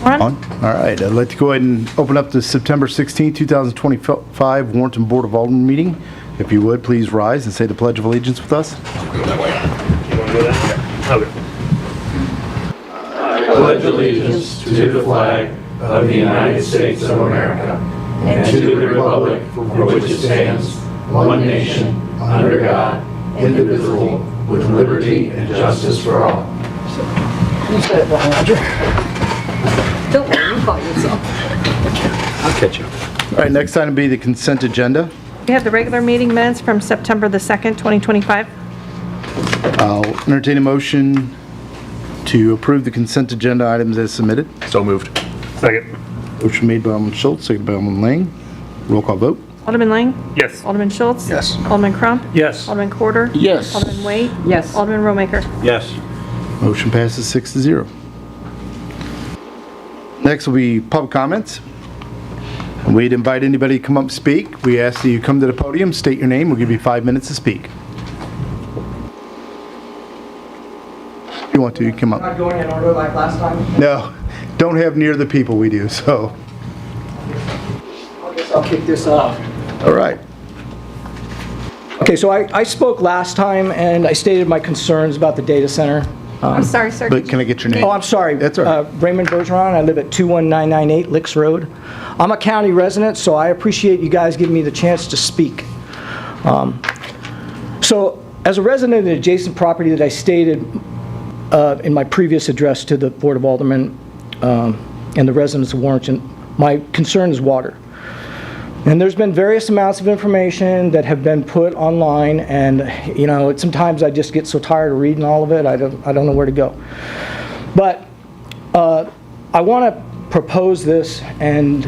On? All right, I'd like to go ahead and open up the September 16, 2025 Warrenton Board of Alderman meeting. If you would, please rise and say the Pledge of Allegiance with us. You want to do that? Okay. I pledge allegiance to the flag of the United States of America and to the republic for which it stands, one nation, under God, indivisible, with liberty and justice for all. You said it wrong, Roger. Don't worry, you caught yourself. I'll catch you. All right, next item will be the consent agenda. We have the regular meeting minutes from September the 2nd, 2025. I'll entertain a motion to approve the consent agenda items as submitted. So moved. Second. Motion made by Alderman Schultz, seconded by Alderman Lang. Roll call vote. Alderman Lang? Yes. Alderman Schultz? Yes. Alderman Crump? Yes. Alderman Corder? Yes. Alderman Waite? Yes. Alderman Romaker? Yes. Motion passes 6-0. Next will be public comments. We'd invite anybody to come up and speak. We ask that you come to the podium, state your name, we'll give you 5 minutes to speak. If you want to, you come up. Not going in order like last time? No, don't have near the people we do, so. I guess I'll kick this off. All right. Okay, so I spoke last time and I stated my concerns about the data center. I'm sorry, sir. But can I get your name? Oh, I'm sorry. That's all right. Raymond Bergeron. I live at 21998 Licks Road. I'm a county resident, so I appreciate you guys giving me the chance to speak. So, as a resident of the adjacent property that I stated in my previous address to the Board of Aldermen and the residents of Warrenton, my concern is water. And there's been various amounts of information that have been put online, and you know, sometimes I just get so tired of reading all of it, I don't know where to go. But I want to propose this, and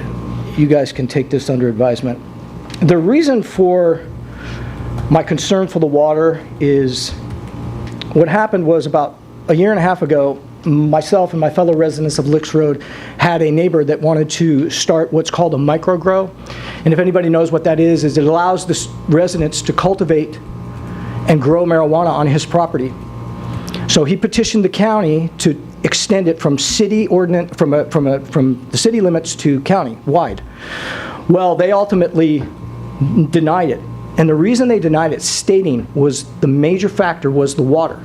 you guys can take this under advisement. The reason for my concern for the water is what happened was about a year and a half ago, myself and my fellow residents of Licks Road had a neighbor that wanted to start what's called a microgrow. And if anybody knows what that is it allows the residents to cultivate and grow marijuana on his property. So he petitioned the county to extend it from city ordinance, from the city limits to county wide. Well, they ultimately denied it. And the reason they denied it, stating was the major factor was the water.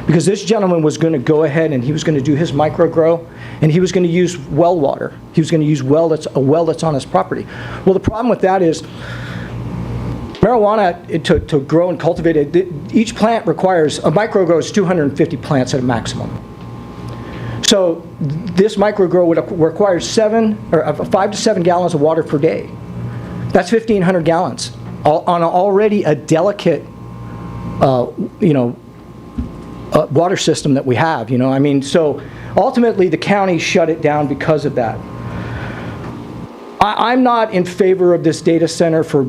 Because this gentleman was going to go ahead and he was going to do his microgrow, and he was going to use well water. He was going to use a well that's on his property. Well, the problem with that is marijuana, to grow and cultivate it, each plant requires, a microgrow is 250 plants at a maximum. So this microgrow would require 5 to 7 gallons of water per day. That's 1,500 gallons on already a delicate, water system that we have, I mean, so ultimately the county shut it down because of that. I'm not in favor of this data center for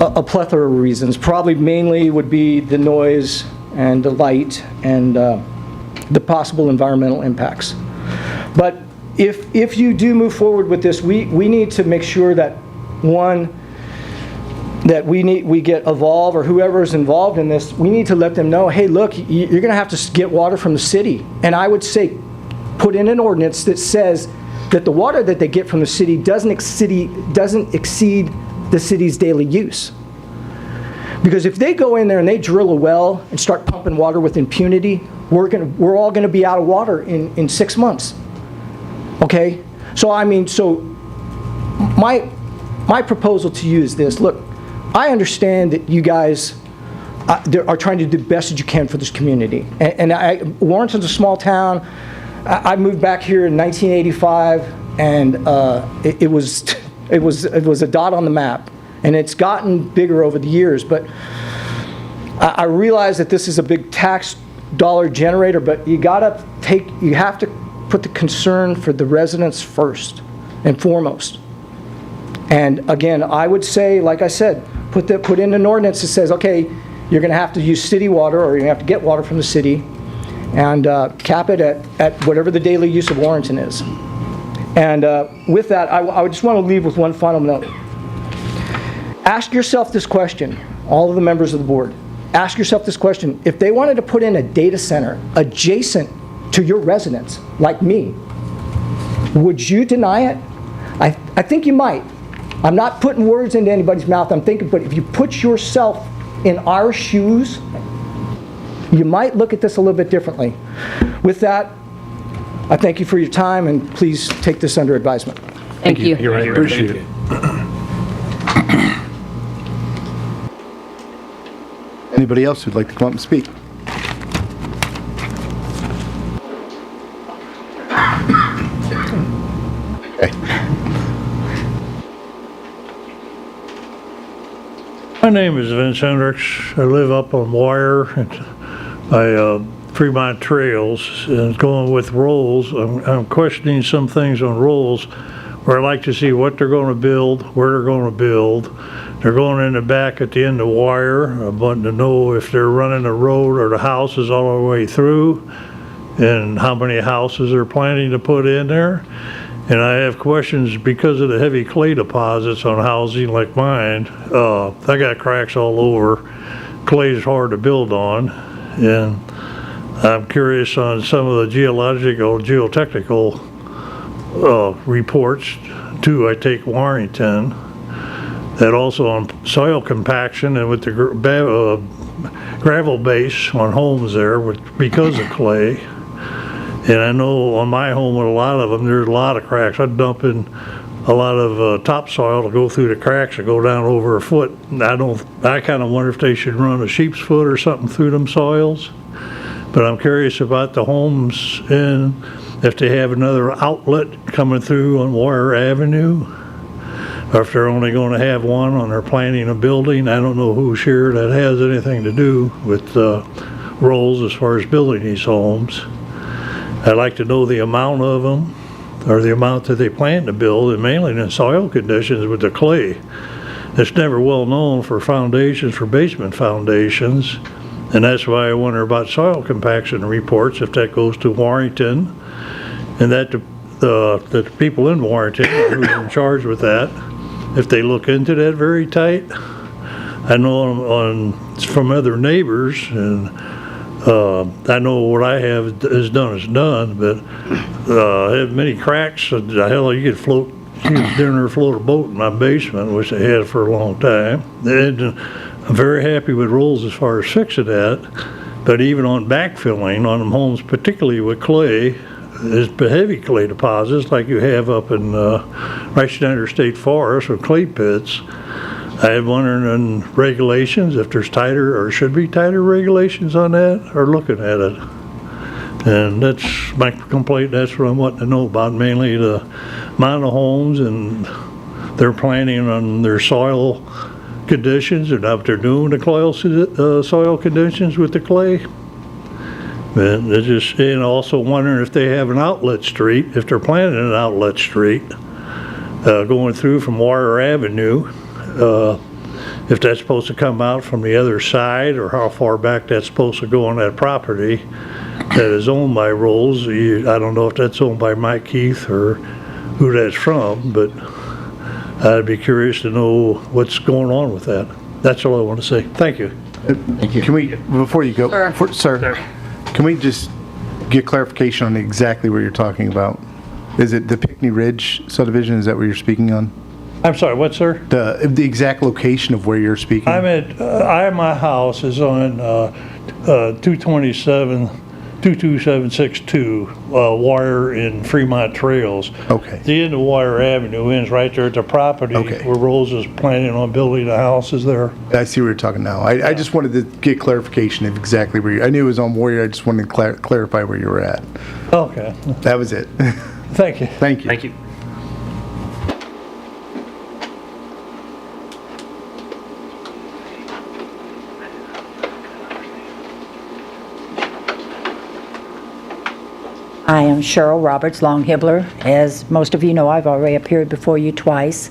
a plethora of reasons. Probably mainly would be the noise and the light and the possible environmental impacts. But if you do move forward with this, we need to make sure that, one, that we get Evolve or whoever is involved in this, we need to let them know, hey, look, you're going to have to get water from the city. And I would say put in an ordinance that says that the water that they get from the city doesn't exceed the city's daily use. Because if they go in there and they drill a well and start pumping water with impunity, we're all going to be out of water in 6 months. Okay? So I mean, my proposal to you is this. Look, I understand that you guys are trying to do the best that you can for this community. And Warrenton's a small town. I moved back here in 1985, and it was a dot on the map. And it's gotten bigger over the years. But I realize that this is a big tax dollar generator, but you have to put the concern for the residents first and foremost. And again, I would say, like I said, put in an ordinance that says, okay, you're going to have to use city water, or you're going to have to get water from the city, and cap it at whatever the daily use of Warrenton is. And with that, I would just want to leave with one final note. Ask yourself this question, all of the members of the board. Ask yourself this question. If they wanted to put in a data center adjacent to your residents, like me. Would you deny it? I think you might. I'm not putting words into anybody's mouth. I'm thinking, but if you put yourself in our shoes, you might look at this a little bit differently. With that, I thank you for your time, and please take this under advisement. Thank you. You're right. Appreciate it. Anybody else who'd like to come up and speak? Okay. My name is Vince Hendricks. I live up on Wire by Fremont Trails, and going with Rolls. I'm questioning some things on Rolls where I'd like to see what they're going to build, where they're going to build. They're going in the back at the end of Wire. I'm wanting to know if they're running the road or the houses all the way through, and how many houses they're planning to put in there. And I have questions because of the heavy clay deposits on housing like mine. I got cracks all over. Clay is hard to build on. And I'm curious on some of the geological, geotechnical reports too. I take Warrington. That also on soil compaction and with the gravel base on homes there because of clay. And I know on my home with a lot of them, there's a lot of cracks. I dump in a lot of topsoil to go through the cracks and go down over a foot. And I kind of wonder if they should run a sheep's foot or something through them soils. But I'm curious about the homes and if they have another outlet coming through on Wire Avenue, or if they're only going to have one on their planning a building. I don't know who's here that has anything to do with Rolls as far as building these homes. I'd like to know the amount of them, or the amount that they plan to build, and mainly in soil conditions with the clay. It's never well known for foundations, for basement foundations, and that's why I wonder about soil compaction reports, if that goes to Warrington, and that the people in Warrington, who's in charge with that, if they look into that very tight. I know from other neighbors, and I know what I have is done, but I have many cracks. Hell, you could float a boat in my basement, which I had for a long time. And I'm very happy with Rolls as far as fixing that. But even on backfilling on them homes, particularly with clay, there's heavy clay deposits like you have up in Reichsnyder State Forest with clay pits. I am wondering on regulations, if there's tighter or should be tighter regulations on that, or looking at it. And that's my complaint. That's what I'm wanting to know about, mainly the amount of homes and their planning on their soil conditions, and what they're doing to soil conditions with the clay. And also wondering if they have an outlet street, if they're planning an outlet street going through from Wire Avenue. If that's supposed to come out from the other side, or how far back that's supposed to go on that property that is owned by Rolls. I don't know if that's owned by Mike Keith or who that's from, but I'd be curious to know what's going on with that. That's all I want to say. Thank you. Thank you. Can we, before you go, sir, can we just get clarification on exactly what you're talking about? Is it the Pinckney Ridge subdivision? Is that what you're speaking on? I'm sorry, what, sir? The exact location of where you're speaking? My house is on 22762 Wire in Fremont Trails. Okay. The end of Wire Avenue ends right there at the property where Rolls is planning on building the houses there. I see what you're talking now. I just wanted to get clarification of exactly where I knew it was on Warrior. I just wanted to clarify where you were at. Okay. That was it. Thank you. Thank you. Thank you. I am Cheryl Roberts Long-Hibbler. As most of you know, I've already appeared before you twice.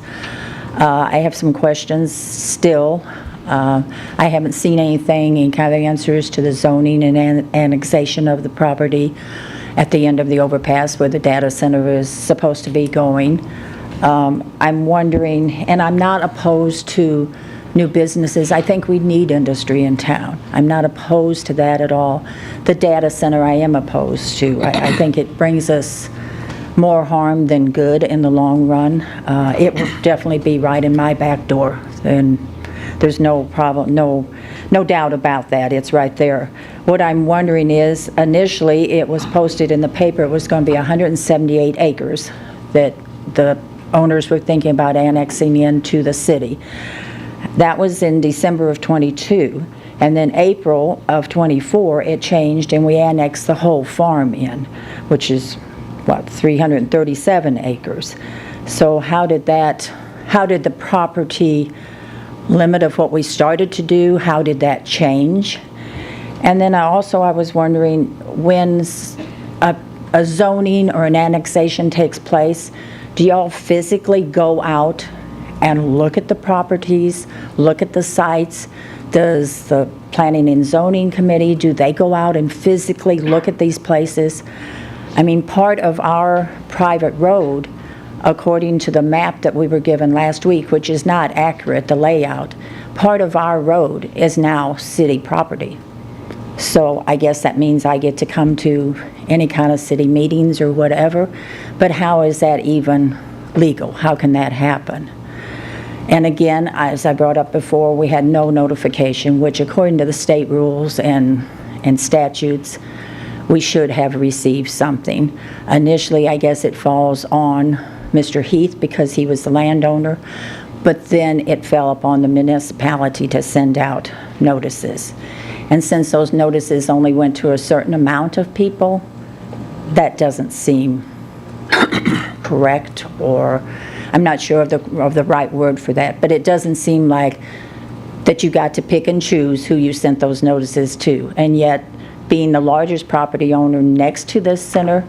I have some questions still. I haven't seen anything in kind of answers to the zoning and annexation of the property at the end of the overpass where the data center is supposed to be going. I'm wondering, and I'm not opposed to new businesses. I think we need industry in town. I'm not opposed to that at all. The data center I am opposed to. I think it brings us more harm than good in the long run. It will definitely be right in my back door, and there's no problem, no doubt about that. It's right there. What I'm wondering is, initially, it was posted in the paper it was going to be 178 acres that the owners were thinking about annexing into the city. That was in December of '22, and then April of '24, it changed, and we annexed the whole farm in, which is, what, 337 acres. So how did the property limit of what we started to do, how did that change? And then I was wondering, when a zoning or an annexation takes place, do y'all physically go out and look at the properties, look at the sites? Does the Planning and Zoning Committee, do they go out and physically look at these places? I mean, part of our private road, according to the map that we were given last week, which is not accurate, the layout, part of our road is now city property. So I guess that means I get to come to any kind of city meetings or whatever, but how is that even legal? How can that happen? And again, as I brought up before, we had no notification, which according to the state rules and statutes, we should have received something. Initially, I guess it falls on Mr. Heath because he was the landowner, but then it fell upon the municipality to send out notices. And since those notices only went to a certain amount of people, that doesn't seem correct, or I'm not sure of the right word for that, but it doesn't seem like that you got to pick and choose who you sent those notices to. And yet, being the largest property owner next to this center,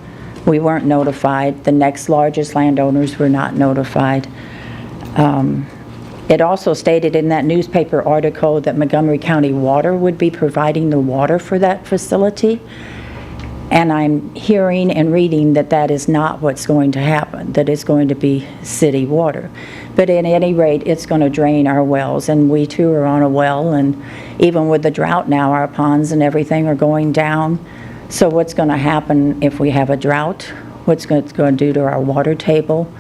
we weren't notified. The next largest landowners were not notified. It also stated in that newspaper article that Montgomery County Water would be providing the water for that facility. And I'm hearing and reading that that is not what's going to happen, that it's going to be city water. But at any rate, it's going to drain our wells, and we too are on a well, and even with the drought now, our ponds and everything are going down. So what's going to happen if we have a drought? What's it going to do to our water table?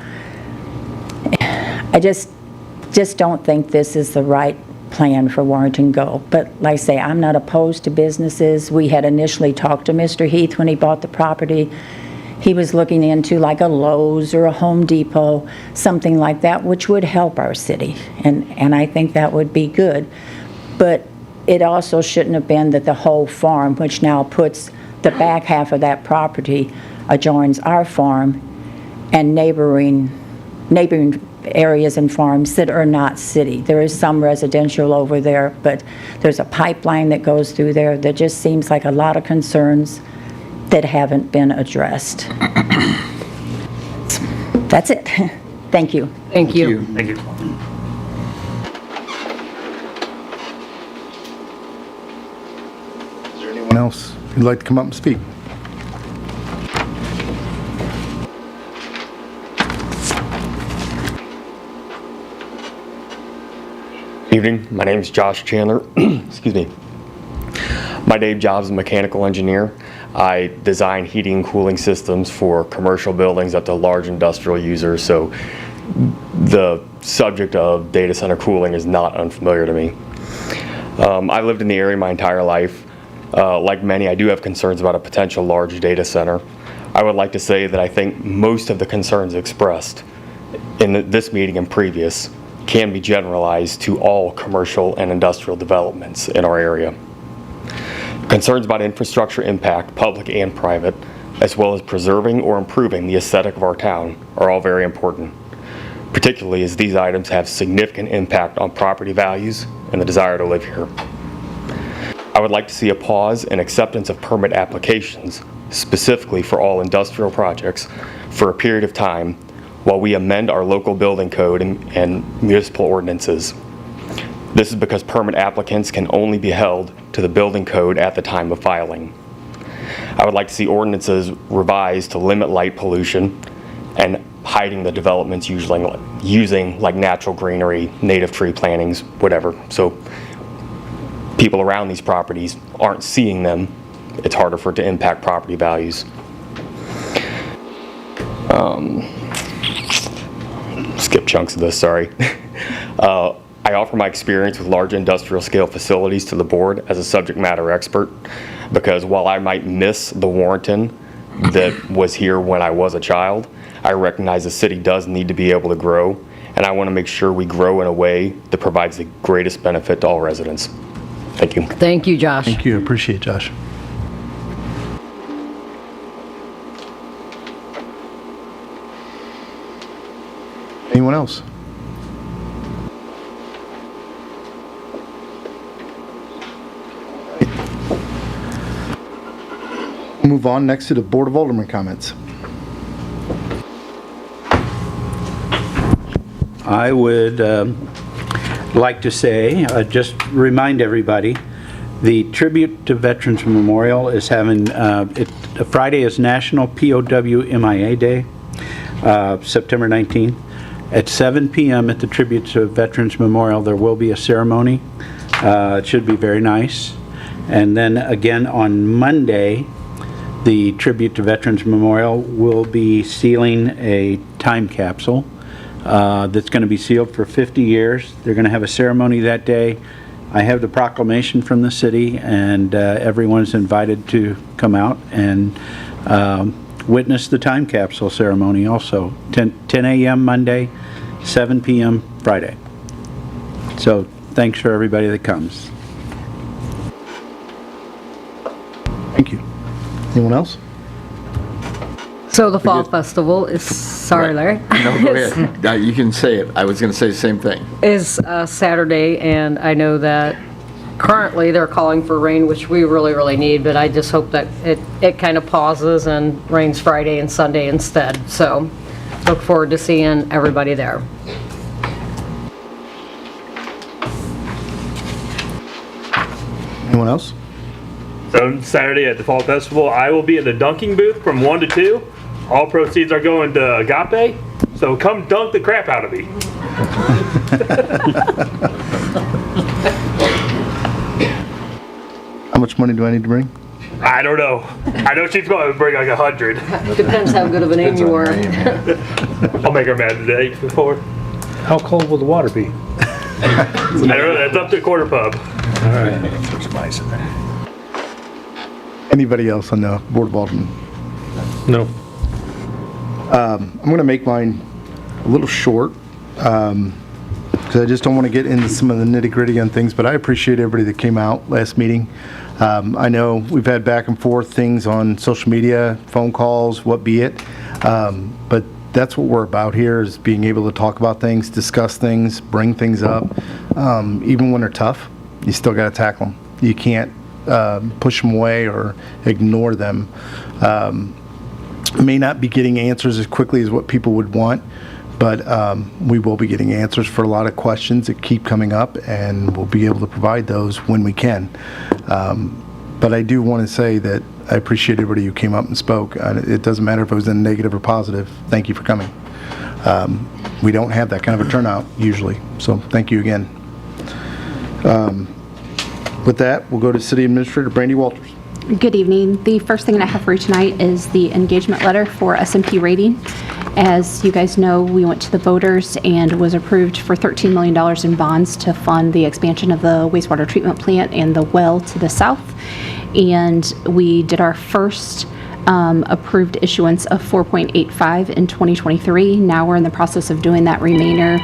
I just don't think this is the right plan for Warrenton Go. But like I say, I'm not opposed to businesses. We had initially talked to Mr. Heath when he bought the property. He was looking into like a Lowe's or a Home Depot, something like that, which would help our city. And I think that would be good. But it also shouldn't have been that the whole farm, which now puts the back half of that property, adjoins our farm and neighboring areas and farms that are not city. There is some residential over there, but there's a pipeline that goes through there. There just seems like a lot of concerns that haven't been addressed. That's it. Thank you. Thank you. Thank you. Is there anyone else who'd like to come up and speak? Evening, my name is Josh Chandler. Excuse me. My day job is a mechanical engineer. I design heating and cooling systems for commercial buildings up to large industrial users, so the subject of data center cooling is not unfamiliar to me. I lived in the area my entire life. Like many, I do have concerns about a potential large data center. I would like to say that I think most of the concerns expressed in this meeting and previous can be generalized to all commercial and industrial developments in our area. Concerns about infrastructure impact, public and private, as well as preserving or improving the aesthetic of our town are all very important, particularly as these items have significant impact on property values and the desire to live here. I would like to see a pause in acceptance of permit applications, specifically for all industrial projects, for a period of time while we amend our local building code and municipal ordinances. This is because permit applicants can only be held to the building code at the time of filing. I would like to see ordinances revised to limit light pollution and hiding the developments using like natural greenery, native tree plantings, whatever. So people around these properties aren't seeing them. It's harder for it to impact property values. Skip chunks of this, sorry. I offer my experience with large industrial scale facilities to the board as a subject matter expert, because while I might miss the Warrenton that was here when I was a child, I recognize the city does need to be able to grow, and I want to make sure we grow in a way that provides the greatest benefit to all residents. Thank you. Thank you, Josh. Thank you, appreciate it, Josh. Anyone else? Move on next to the Board of Alderman comments. I would like to say, just remind everybody, the Tribute to Veterans Memorial is having, Friday is National POW MIA Day, September 19th. At 7 p.m. at the Tribute to Veterans Memorial, there will be a ceremony. It should be very nice. And then again on Monday, the Tribute to Veterans Memorial will be sealing a time capsule that's going to be sealed for 50 years. They're going to have a ceremony that day. I have the proclamation from the city, and everyone's invited to come out and witness the time capsule ceremony also. 10 a.m. Monday, 7 p.m. Friday. So thanks for everybody that comes. Thank you. Anyone else? So the Fall Festival is, sorry Larry. No, go ahead. You can say it. I was going to say the same thing. Is Saturday, and I know that currently they're calling for rain, which we really, really need, but I just hope that it kind of pauses and rains Friday and Sunday instead. So look forward to seeing everybody there. Anyone else? So Saturday at the Fall Festival, I will be in the dunking booth from 1 to 2. All proceeds are going to Agape, so come dunk the crap out of me. How much money do I need to bring? I don't know. I know she's going to bring like 100. Depends how good of an aim you are. I'll make her mad today before. How cold will the water be? I don't know. That's up to Quarter Pub. All right. Put some ice in there. Anybody else on the Board of Aldermen? No. I'm going to make mine a little short because I just don't want to get into some of the nitty-gritty on things, but I appreciate everybody that came out last meeting. I know we've had back and forth things on social media, phone calls, what be it, but that's what we're about here, is being able to talk about things, discuss things, bring things up. Even when they're tough, you still got to tackle them. You can't push them away or ignore them. May not be getting answers as quickly as what people would want, but we will be getting answers for a lot of questions that keep coming up, and we'll be able to provide those when we can. But I do want to say that I appreciate everybody who came up and spoke. It doesn't matter if it was in negative or positive. Thank you for coming. We don't have that kind of a turnout usually, so thank you again. With that, we'll go to City Administrator Brandy Walters. Good evening. The first thing that I have for you tonight is the engagement letter for S&P rating. As you guys know, we went to the voters and was approved for $13 million in bonds to fund the expansion of the wastewater treatment plant and the well to the south. And we did our first approved issuance of 4.85 in 2023. Now we're in the process of doing that remainder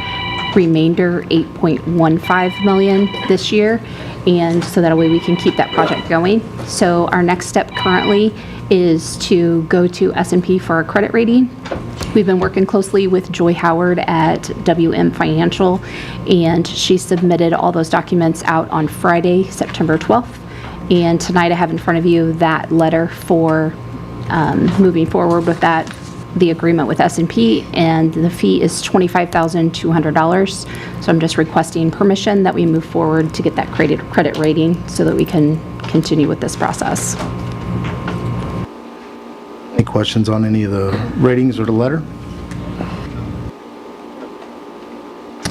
8.15 million this year, and so that way we can keep that project going. So our next step currently is to go to S&P for a credit rating. We've been working closely with Joy Howard at WM Financial, and she submitted all those documents out on Friday, September 12th. And tonight I have in front of you that letter for moving forward with that, the agreement with S&P, and the fee is $25,200. So I'm just requesting permission that we move forward to get that credit rating so that we can continue with this process. Any questions on any of the ratings or the letter?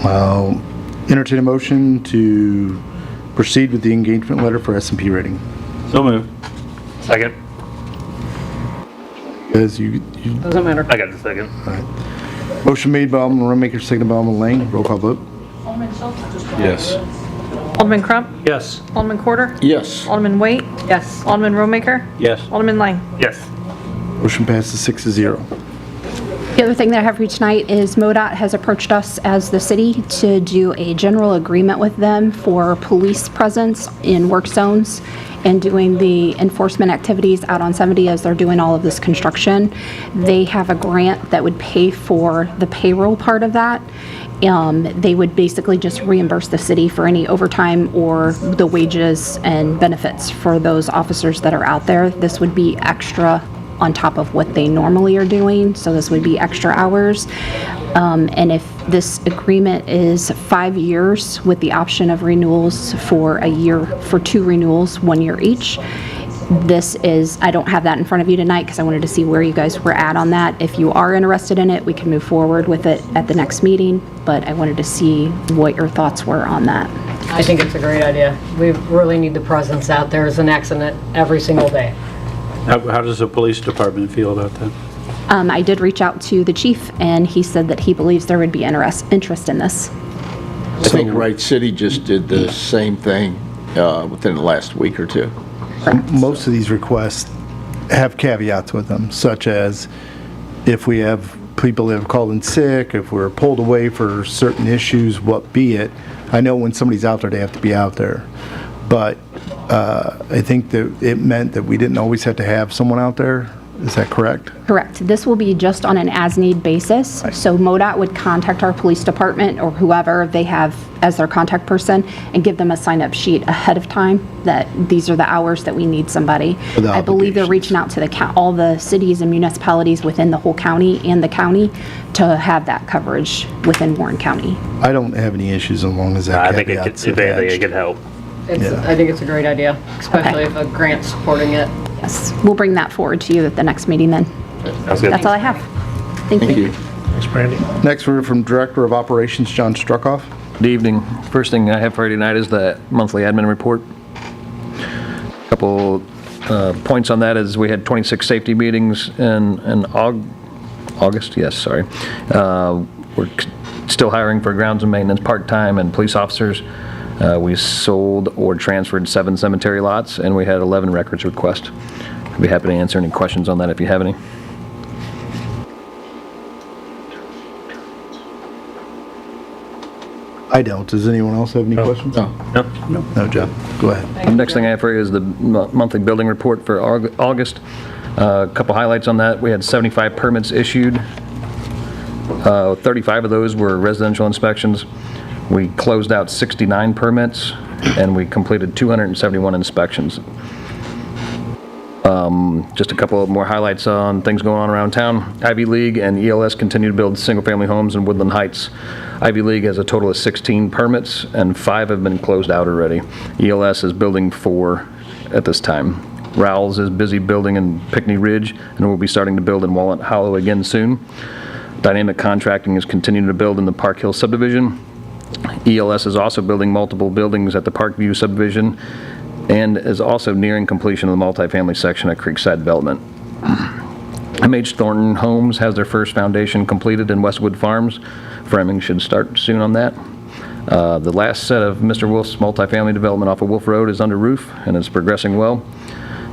I'll entertain a motion to proceed with the engagement letter for S&P rating. So moved. Second. As you, Doesn't matter. I got the second. motion made by Alderman Rummaker, seconded by Alderman Lang. Roll call vote. Yes. Alderman Crump? Yes. Alderman Quarter? Yes. Alderman Waite? Yes. Alderman Romaker? Yes. Alderman Lang? Yes. Motion passes 6-0. The other thing that I have for you tonight is MoDOT has approached us as the city to do a general agreement with them for police presence in work zones and doing the enforcement activities out on 70 as they're doing all of this construction. They have a grant that would pay for the payroll part of that. They would basically just reimburse the city for any overtime or the wages and benefits for those officers that are out there. This would be extra on top of what they normally are doing, so this would be extra hours. And if this agreement is 5 years with the option of renewals for a year, for 2 renewals, 1 year each. This is, I don't have that in front of you tonight because I wanted to see where you guys were at on that. If you are interested in it, we can move forward with it at the next meeting, but I wanted to see what your thoughts were on that. I think it's a great idea. We really need the presence out there. There's an accident every single day. How does the police department feel about that? I did reach out to the chief, and he said that he believes there would be interest in this. I think Wright City just did the same thing within the last week or two. Most of these requests have caveats with them, such as if we have people that have called in sick, if we're pulled away for certain issues, what be it. I know when somebody's out there, they have to be out there. But I think that it meant that we didn't always have to have someone out there. Is that correct? Correct. This will be just on an as-need basis. So MoDOT would contact our police department or whoever they have as their contact person and give them a sign-up sheet ahead of time that these are the hours that we need somebody. the I believe they're obligations. reaching out to all the cities and municipalities within the whole county and the county to have that coverage within Warren County. I don't have any issues as long as that I think it could, caveat's if anything, it attached. could help. I think it's a great idea, especially Okay. if a grant's supporting it. Yes, we'll bring that forward to you at the next meeting then. Sounds good. That's all I have. Thank Thank you. you. Thanks, Brandy. Next, we're from Director of Operations, John Struckoff. Good evening. First thing I have Friday night is the monthly admin report. Couple points on that is we had 26 safety meetings in August. Yes, sorry. We're still hiring for grounds and maintenance part-time and police officers. We sold or transferred 7 cemetery lots, and we had 11 records requests. I'd be happy to answer any questions on that if you have any. I don't. Does anyone else have any questions? No. No, Jeff. Go ahead. Next thing I have for you is the monthly building report for August. A couple highlights on that. We had 75 permits issued. 35 of those were residential inspections. We closed out 69 permits, and we completed 271 inspections. Just a couple of more highlights on things going on around town. Ivy League and ELS continue to build single-family homes in Woodland Heights. Ivy League has a total of 16 permits, and 5 have been closed out already. ELS is building 4 at this time. Rowell's is busy building in Pinckney Ridge, and we'll be starting to build in Walnut Hollow again soon. Dynamic Contracting is continuing to build in the Park Hill subdivision. ELS is also building multiple buildings at the Parkview subdivision and is also nearing completion of the multifamily section at Creekside Development. MH Thornton Homes has their first foundation completed in Westwood Farms. Framing should start soon on that. The last set of Mr. Wolf's multifamily development off of Wolf Road is under roof and is progressing well.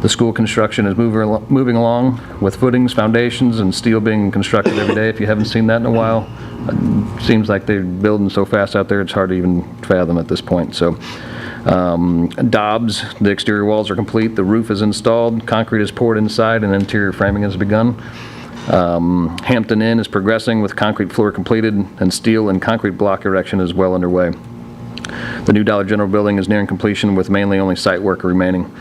The school construction is moving along with footings, foundations, and steel being constructed every day. If you haven't seen that in a while, it seems like they're building so fast out there, it's hard to even fathom at this point. So, Dobbs, the exterior walls are complete, the roof is installed, concrete is poured inside, and interior framing has begun. Hampton Inn is progressing with concrete floor completed, and steel and concrete block erection is well underway. The new Dollar General building is nearing completion with mainly only site work remaining.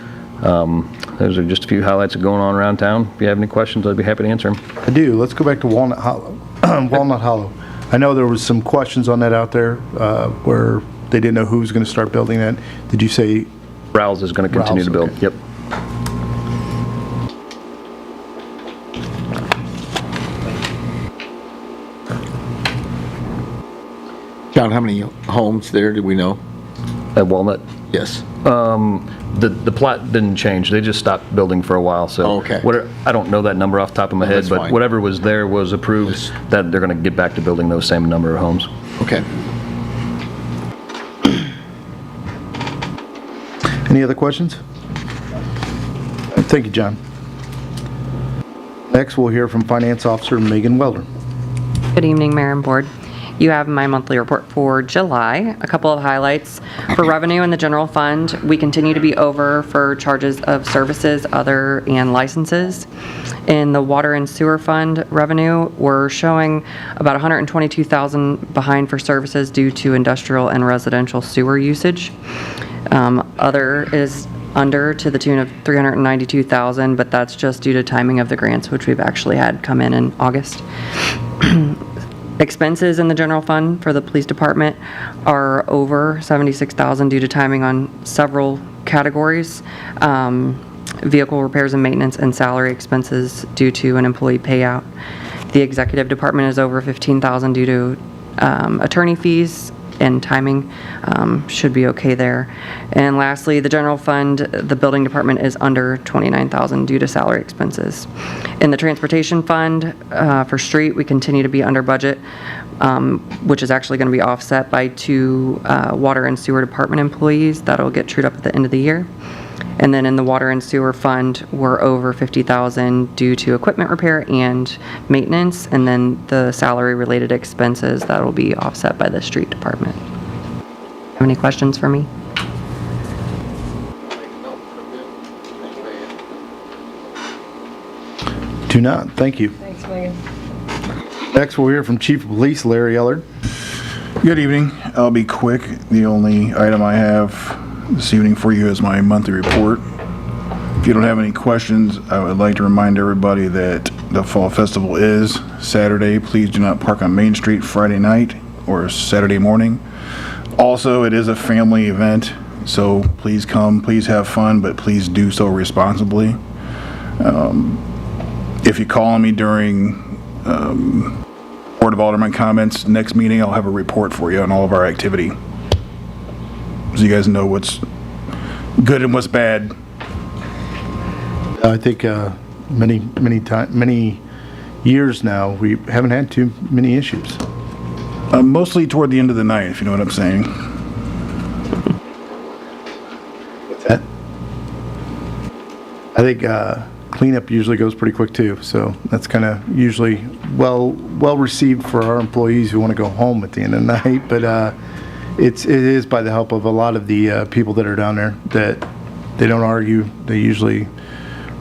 Those are just a few highlights going on around town. If you have any questions, I'd be happy to answer them. I do. Let's go back to Walnut Hollow. Walnut Hollow. I know there was some questions on that out there where they didn't know who was going to start building that. Did you say? Rowell's is going to continue to build. Okay. Yep. John, how many homes there, do we know? At Walnut, Yes. the plat didn't change. They just stopped building for a while, so. Okay. I don't know that number off the top of my No, head, that's but fine. whatever was there was approved, that they're gonna get back to building those same number of homes. Okay. Any other questions? Thank you, John. Next, we'll hear from Finance Officer Megan Welder. Good evening, Mayor and Board. You have my monthly report for July. A couple of highlights. For revenue in the general fund, we continue to be over for charges of services, other, and licenses. In the water and sewer fund revenue, we're showing about $122,000 behind for services due to industrial and residential sewer usage. Other is under to the tune of $392,000, but that's just due to timing of the grants, which we've actually had come in August. Expenses in the general fund for the police department are over $76,000 due to timing on several categories. Vehicle repairs and maintenance and salary expenses due to an employee payout. The executive department is over $15,000 due to attorney fees, and timing should be okay there. And lastly, the general fund, the building department is under $29,000 due to salary expenses. In the transportation fund, for street, we continue to be under budget, which is actually going to be offset by 2 water and sewer department employees that'll get trued up at the end of the year. And then in the water and sewer fund, we're over $50,000 due to equipment repair and maintenance, and then the salary-related expenses that'll be offset by the street department. Have any questions for me? Do not. Thank you. Thanks, Megan. Next, we'll hear from Chief of Police Larry Ellard. Good evening. I'll be quick. The only item I have this evening for you is my monthly report. If you don't have any questions, I would like to remind everybody that the Fall Festival is Saturday. Please do not park on Main Street Friday night or Saturday morning. Also, it is a family event, so please come, please have fun, but please do so responsibly. If you call on me during Board of Alderman comments, next meeting I'll have a report for you on all of our activity, so you guys know what's good and what's bad. I think many years now, we haven't had too many issues. Mostly toward the end of the night, if you know what I'm saying. What's that? I think cleanup usually goes pretty quick too, so that's kind of usually well received for our employees who want to go home at the end of the night. But it is by the help of a lot of the people that are down there that they don't argue. They usually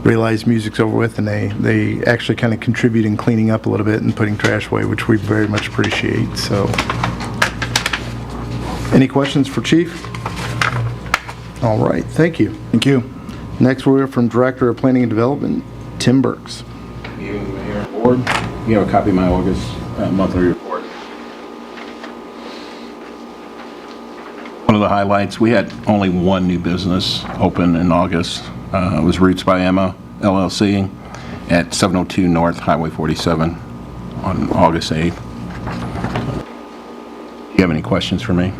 realize music's over with, and they actually kind of contribute in cleaning up a little bit and putting trash away, which we very much appreciate. So, any questions for Chief? All right, thank you. Thank you. Next, we'll hear from Director of Planning and Development, Tim Burks. Good evening, Mayor and Board. You have a copy of my August monthly report. One of the highlights, we had only one new business open in August. It was Roots by Emma, LLC, at 702 North Highway 47 on August 8th. Do you have any questions for me?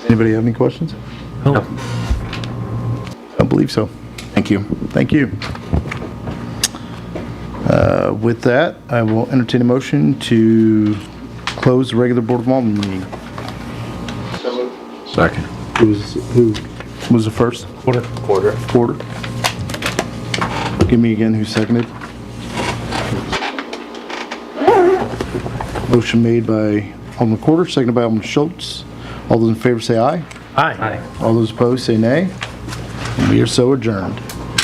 Anybody have any questions? No. I don't believe so. Thank you. Thank you. With that, I will entertain a motion to close the regular Board of Alderman meeting. Second. Who was the first? Quarter. Give me again who seconded. Motion made by Alderman Quarter, seconded by Alderman Schultz. All those in favor say aye. Aye. All those opposed say nay. And we are so adjourned.